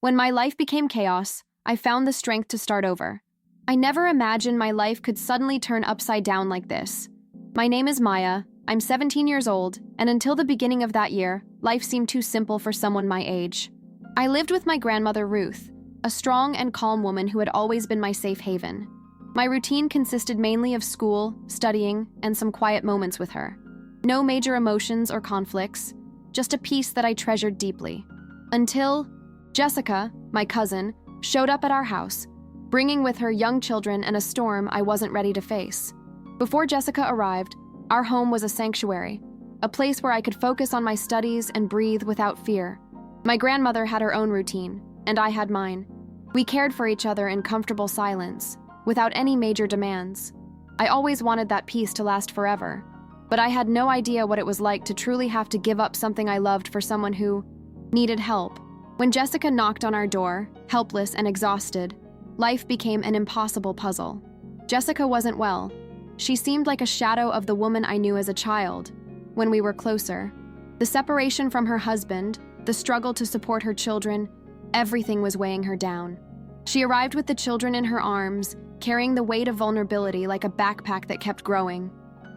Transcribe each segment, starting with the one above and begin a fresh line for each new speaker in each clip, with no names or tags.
When my life became chaos, I found the strength to start over. I never imagined my life could suddenly turn upside down like this. My name is Maya, I'm 17 years old, and until the beginning of that year, life seemed too simple for someone my age. I lived with my grandmother Ruth, a strong and calm woman who had always been my safe haven. My routine consisted mainly of school, studying, and some quiet moments with her. No major emotions or conflicts, just a peace that I treasured deeply. Until Jessica, my cousin, showed up at our house, bringing with her young children and a storm I wasn't ready to face. Before Jessica arrived, our home was a sanctuary, a place where I could focus on my studies and breathe without fear. My grandmother had her own routine, and I had mine. We cared for each other in comfortable silence, without any major demands. I always wanted that peace to last forever, but I had no idea what it was like to truly have to give up something I loved for someone who needed help. When Jessica knocked on our door, helpless and exhausted, life became an impossible puzzle. Jessica wasn't well. She seemed like a shadow of the woman I knew as a child. When we were closer, the separation from her husband, the struggle to support her children, everything was weighing her down. She arrived with the children in her arms, carrying the weight of vulnerability like a backpack that kept growing.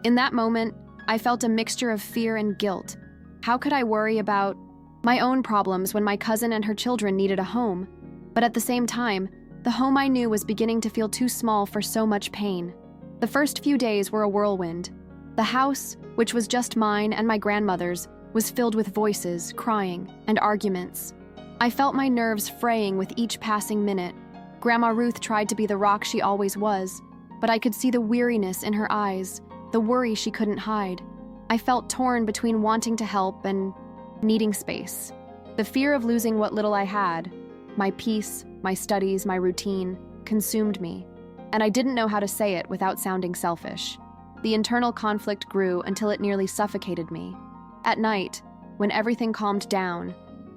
In that moment, I felt a mixture of fear and guilt. How could I worry about my own problems when my cousin and her children needed a home? But at the same time, the home I knew was beginning to feel too small for so much pain. The first few days were a whirlwind. The house, which was just mine and my grandmother's, was filled with voices, crying, and arguments. I felt my nerves fraying with each passing minute. Grandma Ruth tried to be the rock she always was, but I could see the weariness in her eyes, the worry she couldn't hide. I felt torn between wanting to help and needing space. The fear of losing what little I had, my peace, my studies, my routine, consumed me, and I didn't know how to say it without sounding selfish. The internal conflict grew until it nearly suffocated me. At night, when everything calmed down,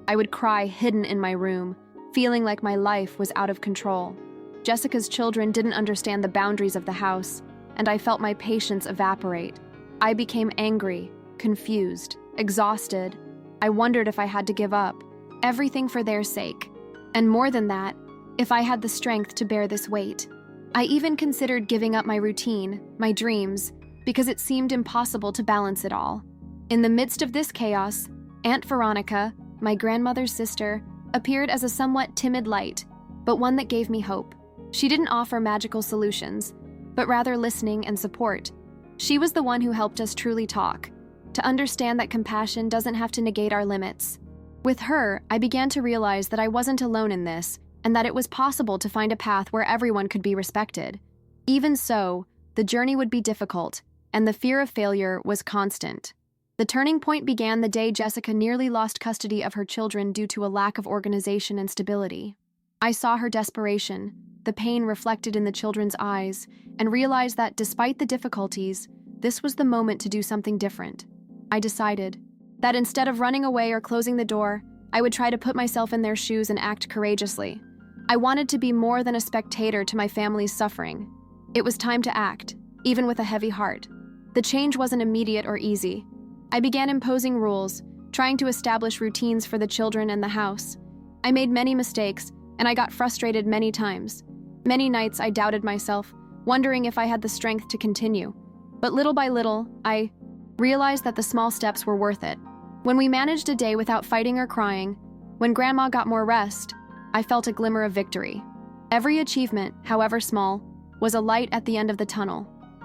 I would cry hidden in my room, feeling like my life was out of control. Jessica's children didn't understand the boundaries of the house, and I felt my patience evaporate. I became angry, confused, exhausted. I wondered if I had to give up everything for their sake. And more than that, if I had the strength to bear this weight. I even considered giving up my routine, my dreams, because it seemed impossible to balance it all. In the midst of this chaos, Aunt Veronica, my grandmother's sister, appeared as a somewhat timid light, but one that gave me hope. She didn't offer magical solutions, but rather listening and support. She was the one who helped us truly talk, to understand that compassion doesn't have to negate our limits. With her, I began to realize that I wasn't alone in this, and that it was possible to find a path where everyone could be respected. Even so, the journey would be difficult, and the fear of failure was constant. The turning point began the day Jessica nearly lost custody of her children due to a lack of organization and stability. I saw her desperation, the pain reflected in the children's eyes, and realized that despite the difficulties, this was the moment to do something different. I decided that instead of running away or closing the door, I would try to put myself in their shoes and act courageously. I wanted to be more than a spectator to my family's suffering. It was time to act, even with a heavy heart. The change wasn't immediate or easy. I began imposing rules, trying to establish routines for the children and the house. I made many mistakes, and I got frustrated many times. Many nights I doubted myself, wondering if I had the strength to continue. But little by little, I realized that the small steps were worth it. When we managed a day without fighting or crying, when Grandma got more rest, I felt a glimmer of victory. Every achievement, however small, was a light at the end of the tunnel.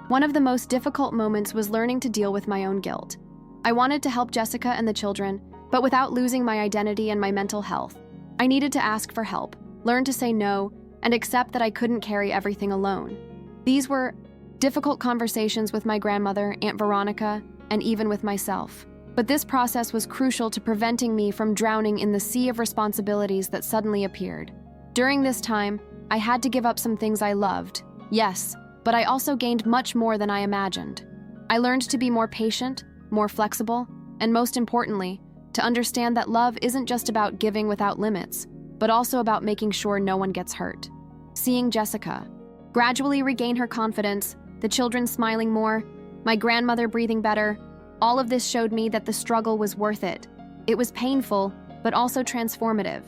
One of the most difficult moments was learning to deal with my own guilt. I wanted to help Jessica and the children, but without losing my identity and my mental health. I needed to ask for help, learn to say no, and accept that I couldn't carry everything alone. These were difficult conversations with my grandmother, Aunt Veronica, and even with myself. But this process was crucial to preventing me from drowning in the sea of responsibilities that suddenly appeared. During this time, I had to give up some things I loved, yes, but I also gained much more than I imagined. I learned to be more patient, more flexible, and most importantly, to understand that love isn't just about giving without limits, but also about making sure no one gets hurt. Seeing Jessica gradually regain her confidence, the children smiling more, my grandmother breathing better, all of this showed me that the struggle was worth it. It was painful, but also transformative.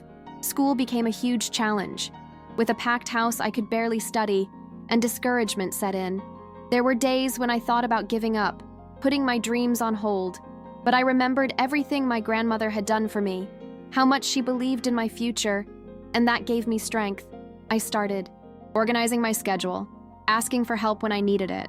School became a huge challenge. With a packed house, I could barely study, and discouragement set in. There were days when I thought about giving up, putting my dreams on hold, but I remembered everything my grandmother had done for me, how much she believed in my future, and that gave me strength. I started organizing my schedule, asking for help when I needed it,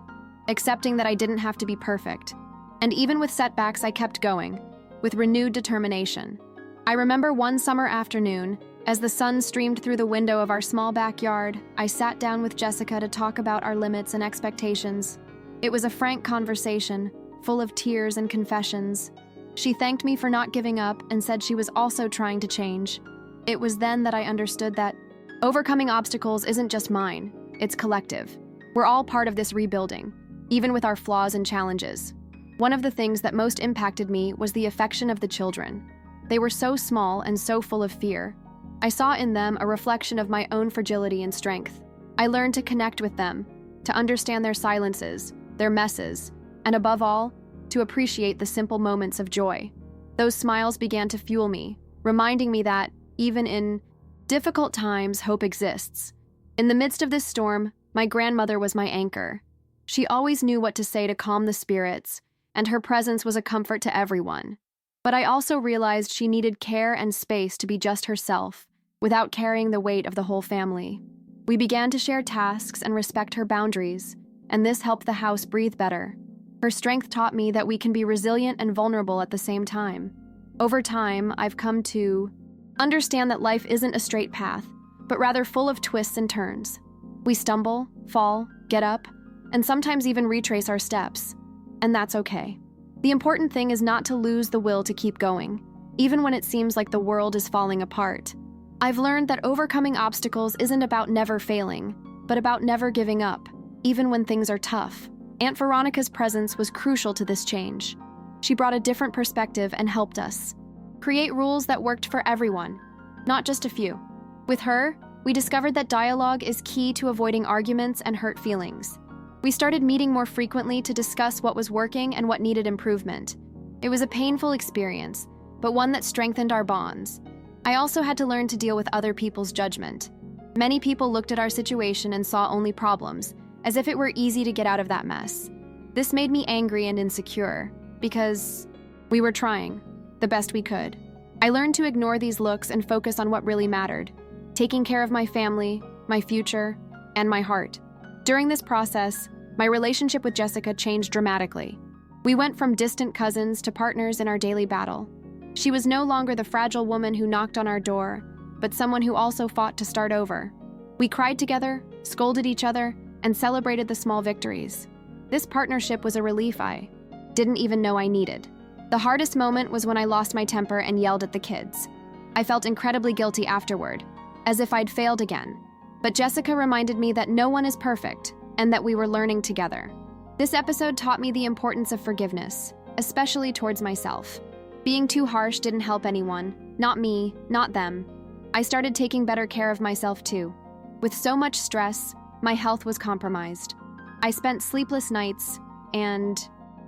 accepting that I didn't have to be perfect. And even with setbacks, I kept going, with renewed determination. I remember one summer afternoon, as the sun streamed through the window of our small backyard, I sat down with Jessica to talk about our limits and expectations. It was a frank conversation, full of tears and confessions. She thanked me for not giving up and said she was also trying to change. It was then that I understood that overcoming obstacles isn't just mine, it's collective. We're all part of this rebuilding, even with our flaws and challenges. One of the things that most impacted me was the affection of the children. They were so small and so full of fear. I saw in them a reflection of my own fragility and strength. I learned to connect with them, to understand their silences, their messes, and above all, to appreciate the simple moments of joy. Those smiles began to fuel me, reminding me that, even in difficult times, hope exists. In the midst of this storm, my grandmother was my anchor. She always knew what to say to calm the spirits, and her presence was a comfort to everyone. But I also realized she needed care and space to be just herself, without carrying the weight of the whole family. We began to share tasks and respect her boundaries, and this helped the house breathe better. Her strength taught me that we can be resilient and vulnerable at the same time. Over time, I've come to understand that life isn't a straight path, but rather full of twists and turns. We stumble, fall, get up, and sometimes even retrace our steps. And that's okay. The important thing is not to lose the will to keep going, even when it seems like the world is falling apart. I've learned that overcoming obstacles isn't about never failing, but about never giving up, even when things are tough. Aunt Veronica's presence was crucial to this change. She brought a different perspective and helped us create rules that worked for everyone, not just a few. With her, we discovered that dialogue is key to avoiding arguments and hurt feelings. We started meeting more frequently to discuss what was working and what needed improvement. It was a painful experience, but one that strengthened our bonds. I also had to learn to deal with other people's judgment. Many people looked at our situation and saw only problems, as if it were easy to get out of that mess. This made me angry and insecure, because we were trying the best we could. I learned to ignore these looks and focus on what really mattered, taking care of my family, my future, and my heart. During this process, my relationship with Jessica changed dramatically. We went from distant cousins to partners in our daily battle. She was no longer the fragile woman who knocked on our door, but someone who also fought to start over. We cried together, scolded each other, and celebrated the small victories. This partnership was a relief I didn't even know I needed. The hardest moment was when I lost my temper and yelled at the kids. I felt incredibly guilty afterward, as if I'd failed again. But Jessica reminded me that no one is perfect, and that we were learning together. This episode taught me the importance of forgiveness, especially towards myself. Being too harsh didn't help anyone, not me, not them. I started taking better care of myself too. With so much stress, my health was compromised. I spent sleepless nights, and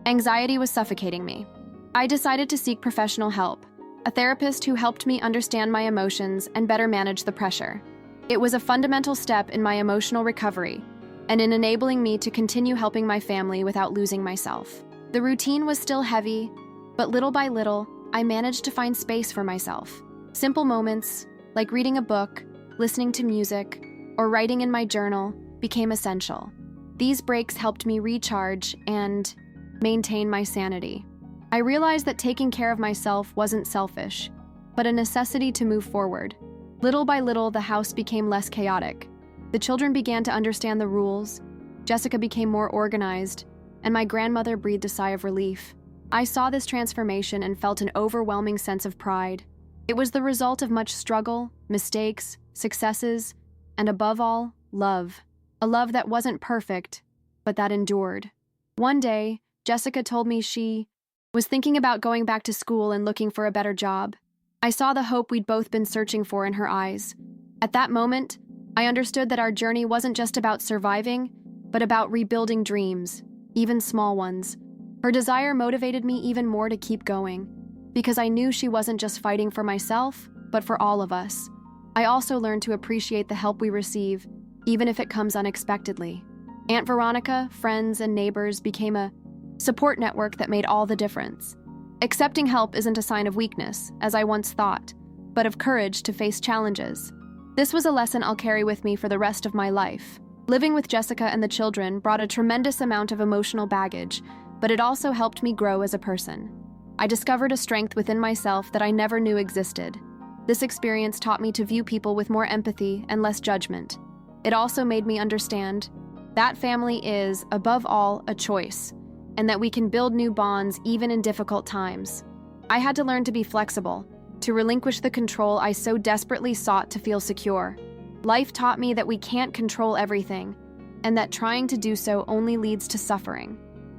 anxiety was suffocating me. I decided to seek professional help, a therapist who helped me understand my emotions and better manage the pressure. It was a fundamental step in my emotional recovery, and in enabling me to continue helping my family without losing myself. The routine was still heavy, but little by little, I managed to find space for myself. Simple moments, like reading a book, listening to music, or writing in my journal, became essential. These breaks helped me recharge and maintain my sanity. I realized that taking care of myself wasn't selfish, but a necessity to move forward. Little by little, the house became less chaotic. The children began to understand the rules, Jessica became more organized, and my grandmother breathed a sigh of relief. I saw this transformation and felt an overwhelming sense of pride. It was the result of much struggle, mistakes, successes, and above all, love. A love that wasn't perfect, but that endured. One day, Jessica told me she was thinking about going back to school and looking for a better job. I saw the hope we'd both been searching for in her eyes. At that moment, I understood that our journey wasn't just about surviving, but about rebuilding dreams, even small ones. Her desire motivated me even more to keep going, because I knew she wasn't just fighting for myself, but for all of us. I also learned to appreciate the help we receive, even if it comes unexpectedly. Aunt Veronica, friends, and neighbors became a support network that made all the difference. Accepting help isn't a sign of weakness, as I once thought, but of courage to face challenges. This was a lesson I'll carry with me for the rest of my life. Living with Jessica and the children brought a tremendous amount of emotional baggage, but it also helped me grow as a person. I discovered a strength within myself that I never knew existed. This experience taught me to view people with more empathy and less judgment. It also made me understand that family is, above all, a choice, and that we can build new bonds even in difficult times. I had to learn to be flexible, to relinquish the control I so desperately sought to feel secure. Life taught me that we can't control everything, and that trying to do so only leads to suffering.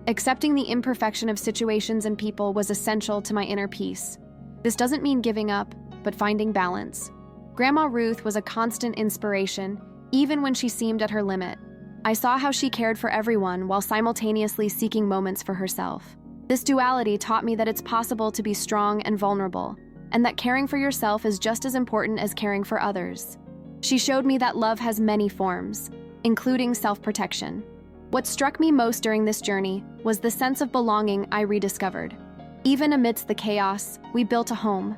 Accepting the imperfection of situations and people was essential to my inner peace. This doesn't mean giving up, but finding balance. Grandma Ruth was a constant inspiration, even when she seemed at her limit. I saw how she cared for everyone while simultaneously seeking moments for herself. This duality taught me that it's possible to be strong and vulnerable, and that caring for yourself is just as important as caring for others. She showed me that love has many forms, including self-protection. What struck me most during this journey was the sense of belonging I rediscovered. Even amidst the chaos, we built a home,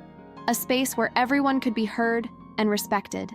a space where everyone could be heard and respected.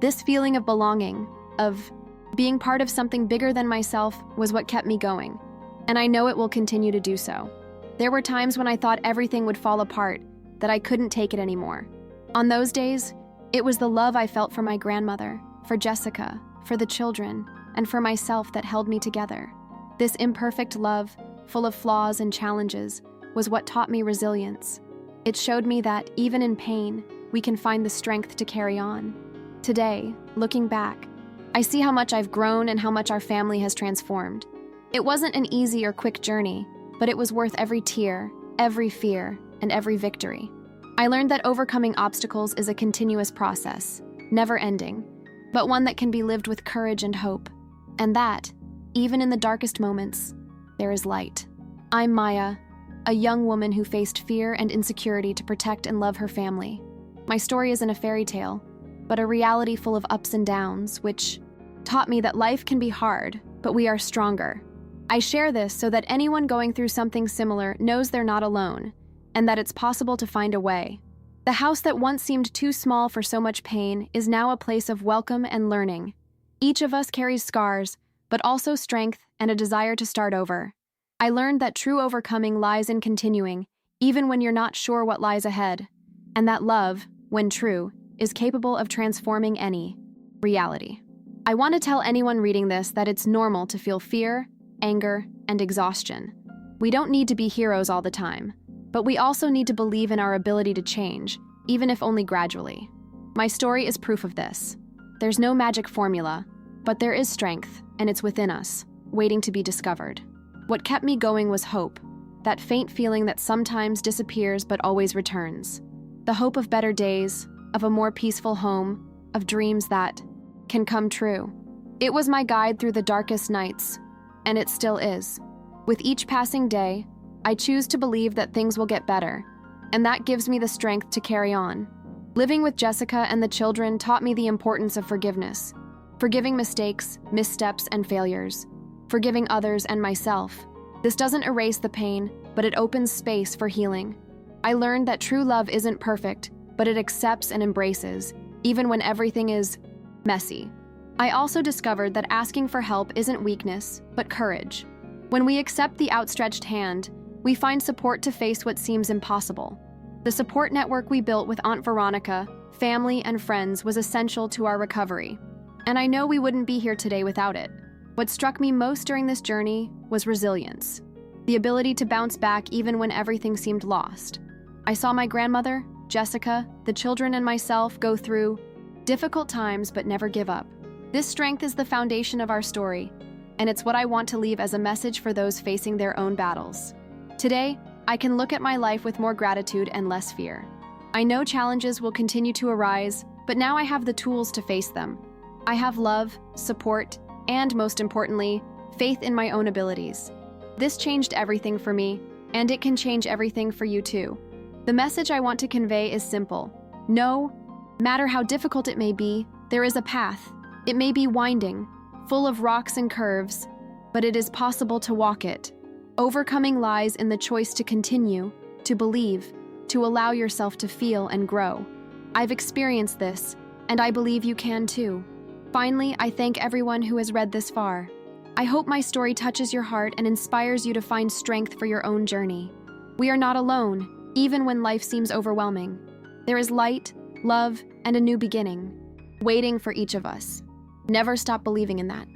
This feeling of belonging, of being part of something bigger than myself, was what kept me going, and I know it will continue to do so. There were times when I thought everything would fall apart, that I couldn't take it anymore. On those days, it was the love I felt for my grandmother, for Jessica, for the children, and for myself that held me together. This imperfect love, full of flaws and challenges, was what taught me resilience. It showed me that, even in pain, we can find the strength to carry on. Today, looking back, I see how much I've grown and how much our family has transformed. It wasn't an easy or quick journey, but it was worth every tear, every fear, and every victory. I learned that overcoming obstacles is a continuous process, never ending, but one that can be lived with courage and hope. And that, even in the darkest moments, there is light. I'm Maya, a young woman who faced fear and insecurity to protect and love her family. My story isn't a fairy tale, but a reality full of ups and downs, which taught me that life can be hard, but we are stronger. I share this so that anyone going through something similar knows they're not alone, and that it's possible to find a way. The house that once seemed too small for so much pain is now a place of welcome and learning. Each of us carries scars, but also strength and a desire to start over. I learned that true overcoming lies in continuing, even when you're not sure what lies ahead, and that love, when true, is capable of transforming any reality. I want to tell anyone reading this that it's normal to feel fear, anger, and exhaustion. We don't need to be heroes all the time, but we also need to believe in our ability to change, even if only gradually. My story is proof of this. There's no magic formula, but there is strength, and it's within us, waiting to be discovered. What kept me going was hope, that faint feeling that sometimes disappears but always returns. The hope of better days, of a more peaceful home, of dreams that can come true. It was my guide through the darkest nights, and it still is. With each passing day, I choose to believe that things will get better, and that gives me the strength to carry on. Living with Jessica and the children taught me the importance of forgiveness. Forgiving mistakes, missteps, and failures. Forgiving others and myself. This doesn't erase the pain, but it opens space for healing. I learned that true love isn't perfect, but it accepts and embraces, even when everything is messy. I also discovered that asking for help isn't weakness, but courage. When we accept the outstretched hand, we find support to face what seems impossible. The support network we built with Aunt Veronica, family, and friends was essential to our recovery. And I know we wouldn't be here today without it. What struck me most during this journey was resilience, the ability to bounce back even when everything seemed lost. I saw my grandmother, Jessica, the children, and myself go through difficult times but never give up. This strength is the foundation of our story, and it's what I want to leave as a message for those facing their own battles. Today, I can look at my life with more gratitude and less fear. I know challenges will continue to arise, but now I have the tools to face them. I have love, support, and most importantly, faith in my own abilities. This changed everything for me, and it can change everything for you too. The message I want to convey is simple. Know matter how difficult it may be, there is a path. It may be winding, full of rocks and curves, but it is possible to walk it. Overcoming lies in the choice to continue, to believe, to allow yourself to feel and grow. I've experienced this, and I believe you can too. Finally, I thank everyone who has read this far. I hope my story touches your heart and inspires you to find strength for your own journey. We are not alone, even when life seems overwhelming. There is light, love, and a new beginning, waiting for each of us. Never stop believing in that.